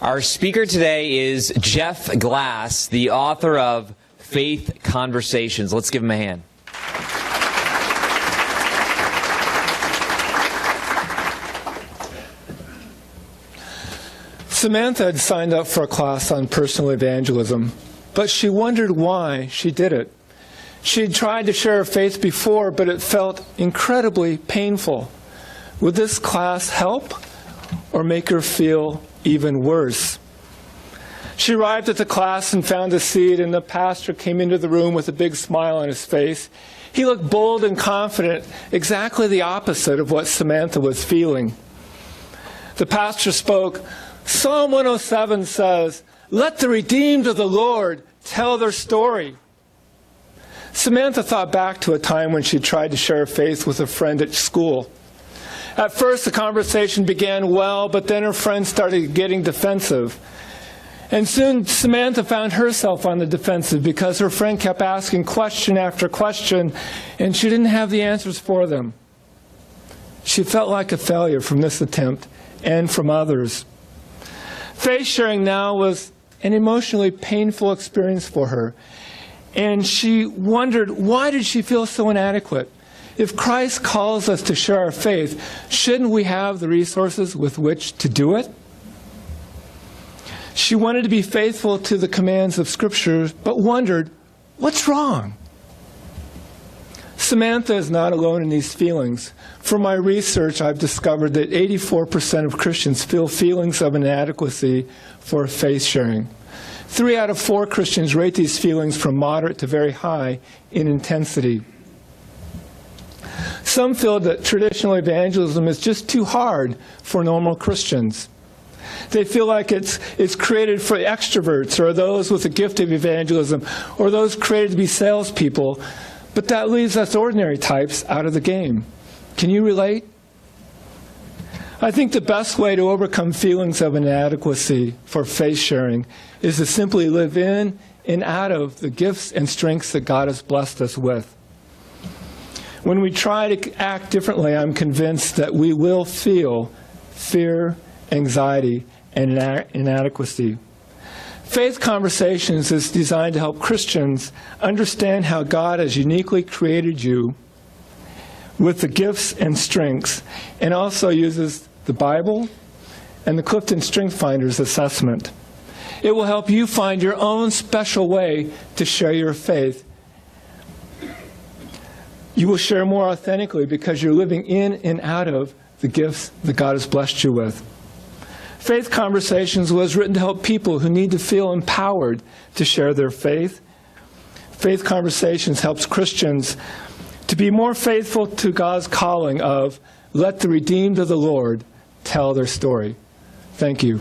Our speaker today is Jeff Glass, the author of Faith Conversations. Let's give him a hand. Samantha had signed up for a class on personal evangelism, but she wondered why she did it. She had tried to share her faith before, but it felt incredibly painful. Would this class help or make her feel even worse? She arrived at the class and found a seat, and the pastor came into the room with a big smile on his face. He looked bold and confident, exactly the opposite of what Samantha was feeling. The pastor spoke. Psalm 107 says, "Let the redeemed of the Lord tell their story." Samantha thought back to a time when she tried to share her faith with a friend at school. At first, the conversation began well, but then her friend started getting defensive. And soon, Samantha found herself on the defensive because her friend kept asking question after question, and she didn't have the answers for them. She felt like a failure from this attempt and from others. Faith sharing now was an emotionally painful experience for her. And she wondered, why did she feel so inadequate? If Christ calls us to share our faith, shouldn't we have the resources with which to do it? She wanted to be faithful to the commands of Scripture, but wondered, what's wrong? Samantha is not alone in these feelings. From my research, I've discovered that 84% of Christians feel feelings of inadequacy for faith sharing. 3 out of 4 Christians rate these feelings from moderate to very high in intensity. Some feel that traditional evangelism is just too hard for normal Christians. They feel like it's created for extroverts or those with a gift of evangelism or those created to be salespeople. But that leaves us ordinary types out of the game. Can you relate? I think the best way to overcome feelings of inadequacy for faith sharing is to simply live in and out of the gifts and strengths that God has blessed us with. When we try to act differently, I'm convinced that we will feel fear, anxiety, and inadequacy. Faith Conversations is designed to help Christians understand how God has uniquely created you with the gifts and strengths, and also uses the Bible and the Clifton Strength Finders assessment. It will help you find your own special way to share your faith. You will share more authentically because you're living in and out of the gifts that God has blessed you with. Faith Conversations was written to help people who need to feel empowered to share their faith. Faith Conversations helps Christians to be more faithful to God's calling of, let the redeemed of the Lord tell their story. Thank you.